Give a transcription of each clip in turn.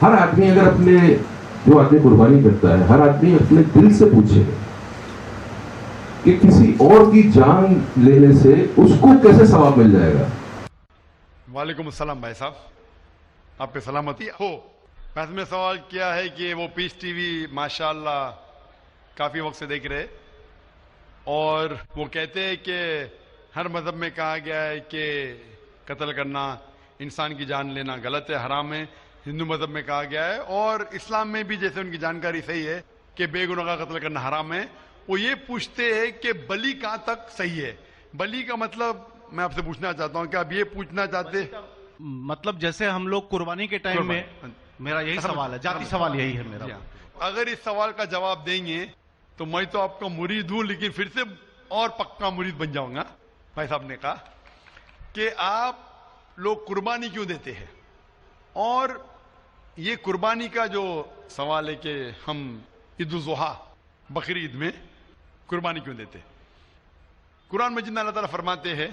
ہر آدمی اگر اپنے جو آدمی قربانی کرتا ہے ہر آدمی اپنے دل سے پوچھے کہ کسی اور کی جان لینے سے اس کو کیسے ثواب مل جائے گا. وعلیکم السلام بھائی صاحب, آپ پہ سلامتی ہو. میں نے سوال کیا ہے کہ وہ پیس ٹی وی ماشاءاللہ کافی وقت سے دیکھ رہے اور وہ کہتے ہیں کہ ہر مذہب میں کہا گیا ہے کہ قتل کرنا, انسان کی جان لینا غلط ہے, حرام ہے. ہندو مذہب میں کہا گیا ہے اور اسلام میں بھی جیسے ان کی جانکاری صحیح ہے کہ بے گناہ کا قتل کرنا حرام ہے. وہ یہ پوچھتے ہیں کہ بلی کہاں تک صحیح ہے. بلی کا مطلب میں آپ سے پوچھنا چاہتا ہوں کہ آپ یہ پوچھنا چاہتے مطلب جیسے ہم لوگ قربانی کے ٹائم میں, میرا یہی سوال ہے, ذاتی سوال یہی ہے میرا. اگر اس سوال کا جواب دیں گے تو میں تو آپ کا مرید ہوں, لیکن پھر سے اور پکا مرید بن جاؤں گا. بھائی صاحب نے کہا کہ آپ لوگ قربانی کیوں دیتے ہیں, اور یہ قربانی کا جو سوال ہے کہ ہم عید الاضحیٰ بقر عید میں قربانی کیوں دیتے. قرآن مجید میں اللہ تعالیٰ فرماتے ہیں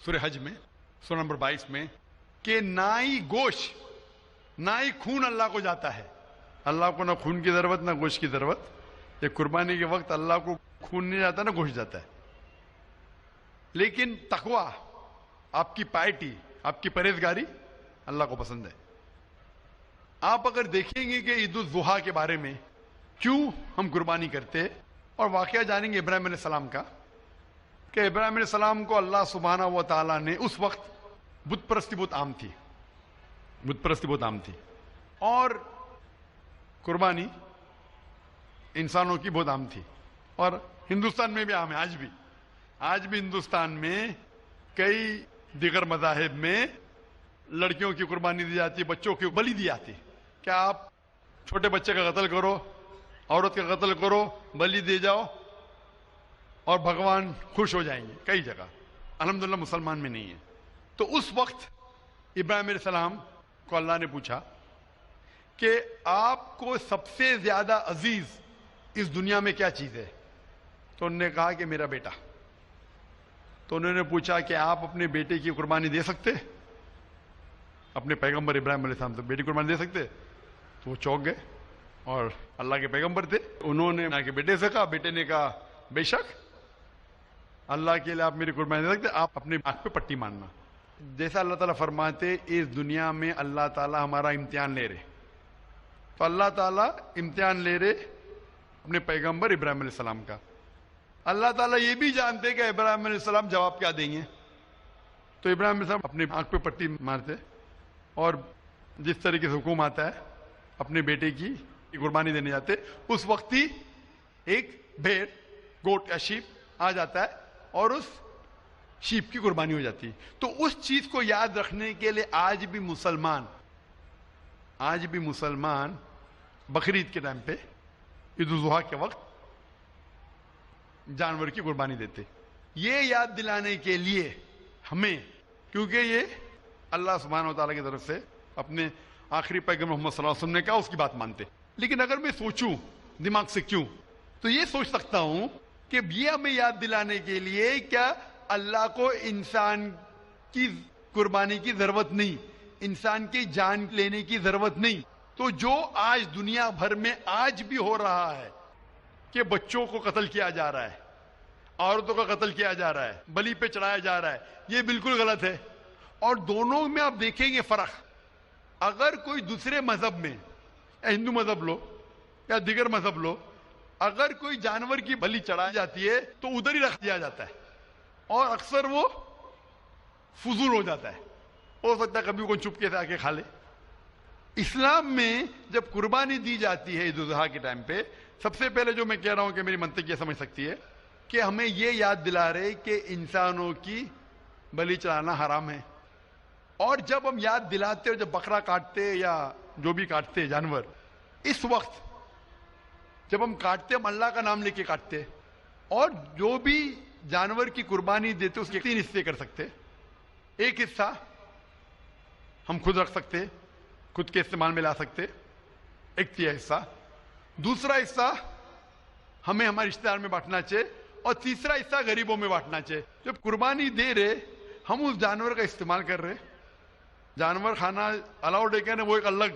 سورہ حج میں سورہ نمبر 22 میں کہ نہ ہی گوشت نہ ہی خون اللہ کو جاتا ہے. اللہ کو نہ خون کی ضرورت نہ گوشت کی ضرورت. یہ قربانی کے وقت اللہ کو خون نہیں جاتا نہ گوشت جاتا ہے, لیکن تقوی, آپ کی پائٹی, آپ کی پرہیزگاری اللہ کو پسند ہے. آپ اگر دیکھیں گے کہ عید الاضحیٰ کے بارے میں کیوں ہم قربانی کرتے, اور واقعہ جانیں گے ابراہیم علیہ السلام کا کہ ابراہیم علیہ السلام کو اللہ سبحانہ و تعالیٰ نے اس وقت بت پرستی بہت عام تھی, بت پرستی بہت عام تھی, اور قربانی انسانوں کی بہت عام تھی, اور ہندوستان میں بھی عام ہے. آج بھی ہندوستان میں کئی دیگر مذاہب میں لڑکیوں کی قربانی دی جاتی ہے, بچوں کی بلی دی جاتی. کیا آپ چھوٹے بچے کا قتل کرو, عورت کا قتل کرو, بلی دے جاؤ اور بھگوان خوش ہو جائیں گے. کئی جگہ الحمدللہ مسلمان میں نہیں ہے. تو اس وقت ابراہیم علیہ السلام کو اللہ نے پوچھا کہ آپ کو سب سے زیادہ عزیز اس دنیا میں کیا چیز ہے, تو انہوں نے کہا کہ میرا بیٹا. تو انہوں نے پوچھا کہ آپ اپنے بیٹے کی قربانی دے سکتے, اپنے پیغمبر ابراہیم علیہ السلام تو بیٹی قربانی دے سکتے. تو وہ چونک گئے, اور اللہ کے پیغمبر تھے, انہوں نے کے بیٹے سے کہا, بیٹے نے کہا بے شک اللہ کے لیے آپ میری قربانی دے سکتے, آپ اپنے آنکھ پہ پٹی مارنا. جیسا اللہ تعالیٰ فرماتے اس دنیا میں اللہ تعالیٰ ہمارا امتحان لے رہے, تو اللہ تعالیٰ امتحان لے رہے اپنے پیغمبر ابراہیم علیہ السلام کا. اللہ تعالیٰ یہ بھی جانتے کہ ابراہیم علیہ السلام جواب کیا دیں گے, تو ابراہیم علیہ السلام اپنے آنکھ پہ پٹی مارتے, اور جس طریقے سے حکم آتا ہے اپنے بیٹے کی قربانی دینے جاتے. اس وقت ہی ایک بھیڑ, گوٹ یا شیپ آ جاتا ہے اور اس شیپ کی قربانی ہو جاتی. تو اس چیز کو یاد رکھنے کے لیے آج بھی مسلمان بقرعید کے ٹائم پہ, عید الاضحیٰ کے وقت جانور کی قربانی دیتے. یہ یاد دلانے کے لیے ہمیں, کیونکہ یہ اللہ سبحانہ و تعالیٰ کی طرف سے اپنے آخری پیغمبر محمد صلی اللہ علیہ وسلم نے کہا, اس کی بات مانتے. لیکن اگر میں سوچوں دماغ سے کیوں, تو یہ سوچ سکتا ہوں کہ یہ ہمیں یاد دلانے کے لیے کیا اللہ کو انسان کی قربانی کی ضرورت نہیں, انسان کی جان لینے کی ضرورت نہیں. تو جو آج دنیا بھر میں آج بھی ہو رہا ہے کہ بچوں کو قتل کیا جا رہا ہے, عورتوں کا قتل کیا جا رہا ہے, بلی پہ چڑھایا جا رہا ہے, یہ بالکل غلط ہے. اور دونوں میں آپ دیکھیں گے فرق. اگر کوئی دوسرے مذہب میں, یا ہندو مذہب لو یا دیگر مذہب لو, اگر کوئی جانور کی بلی چڑھائی جاتی ہے تو ادھر ہی رکھ دیا جاتا ہے, اور اکثر وہ فضول ہو جاتا ہے. ہو سکتا ہے کبھی کوئی چپکے سے آ کے کھا لے. اسلام میں جب قربانی دی جاتی ہے عید الاضحیٰ کے ٹائم پہ, سب سے پہلے جو میں کہہ رہا ہوں کہ میری منطق یہ سمجھ سکتی ہے کہ ہمیں یہ یاد دلا رہے کہ انسانوں کی بلی چڑھانا حرام ہے. اور جب ہم یاد دلاتے اور جب بکرا کاٹتے یا جو بھی کاٹتے جانور, اس وقت جب ہم کاٹتے ہم اللہ کا نام لے کے کاٹتے, اور جو بھی جانور کی قربانی دیتے اس کے 3 حصے کر سکتے. ایک حصہ ہم خود رکھ سکتے, خود کے استعمال میں لا سکتے, ایک 3 حصہ. دوسرا حصہ ہمیں ہمارے رشتہ دار میں بانٹنا چاہیے, اور تیسرا حصہ غریبوں میں بانٹنا چاہیے. جب قربانی دے رہے ہم اس جانور کا استعمال کر رہے, جانور کھانا الاؤڈ ہے کہ نہیں وہ ایک الگ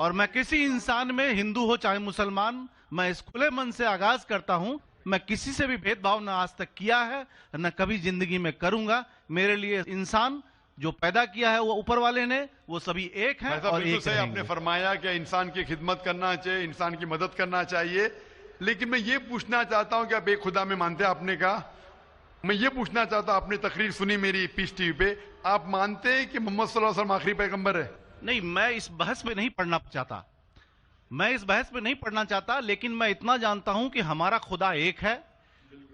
اور میں کسی انسان میں ہندو ہو چاہے مسلمان میں اس کھلے من سے آغاز کرتا ہوں میں کسی سے بھی بھید بھاؤ نہ آج تک کیا ہے نہ کبھی زندگی میں کروں گا. میرے لیے انسان جو پیدا کیا ہے وہ اوپر والے نے, وہ سبھی ایک ہیں بھائی صاحب اور بالکل ایک صحیح رہیں آپ نے گے. فرمایا کہ انسان کی خدمت کرنا چاہیے, انسان کی مدد کرنا چاہیے, لیکن میں یہ پوچھنا چاہتا ہوں کہ آپ ایک خدا میں مانتے ہیں, آپ نے کہا. میں یہ پوچھنا چاہتا ہوں, آپ نے تقریر سنی میری پیس ٹی وی پہ, آپ مانتے ہیں کہ محمد صلی اللہ علیہ وسلم آخری پیغمبر ہے؟ نہیں, میں اس بحث میں نہیں پڑھنا چاہتا, میں اس بحث میں نہیں پڑھنا چاہتا, لیکن میں اتنا جانتا ہوں کہ ہمارا خدا ایک ہے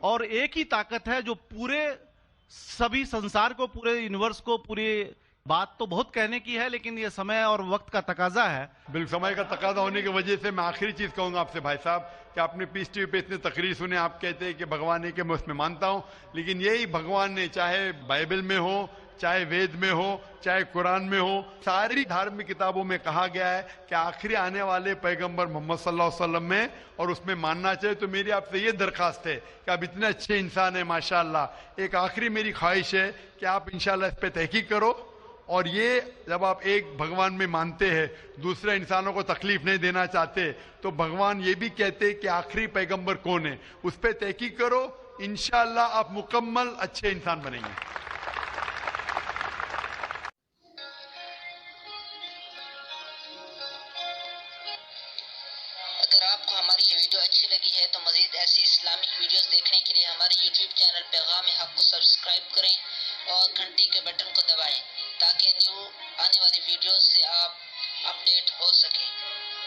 اور ایک ہی طاقت ہے جو پورے سبھی سنسار کو, پورے یونیورس کو, پوری بات تو بہت کہنے کی ہے لیکن یہ سمے اور وقت کا تقاضا ہے. بالکل سمے کا تقاضا ہونے کی وجہ سے میں آخری چیز کہوں گا آپ سے بھائی صاحب کہ آپ نے پیس ٹی وی پہ اتنے تقریر سنے, آپ کہتے ہیں کہ بھگوان ہے کہ میں اس میں مانتا ہوں, لیکن یہی بھگوان نے چاہے بائبل میں ہو, چاہے وید میں ہو, چاہے قرآن میں ہو, ساری دھارمک کتابوں میں کہا گیا ہے کہ آخری آنے والے پیغمبر محمد صلی اللہ علیہ وسلم میں, اور اس میں ماننا چاہیے. تو میری آپ سے یہ درخواست ہے کہ آپ اتنے اچھے انسان ہیں ماشاءاللہ, ایک آخری میری خواہش ہے کہ آپ انشاءاللہ اس پہ تحقیق کرو, اور یہ جب آپ ایک بھگوان میں مانتے ہیں, دوسرے انسانوں کو تکلیف نہیں دینا چاہتے, تو بھگوان یہ بھی کہتے کہ آخری پیغمبر کون ہے, اس پہ تحقیق کرو, انشاءاللہ آپ مکمل اچھے انسان بنیں گے. اگر آپ کو ہماری یہ ویڈیو اچھی لگی ہے تو مزید ایسی اسلامک ویڈیوز دیکھنے کے لیے ہمارے یوٹیوب چینل پیغام حق کو سبسکرائب کریں اور گھنٹی کے بٹن کو دبائیں تاکہ نیو آنے والی ویڈیوز سے آپ اپڈیٹ ہو سکیں.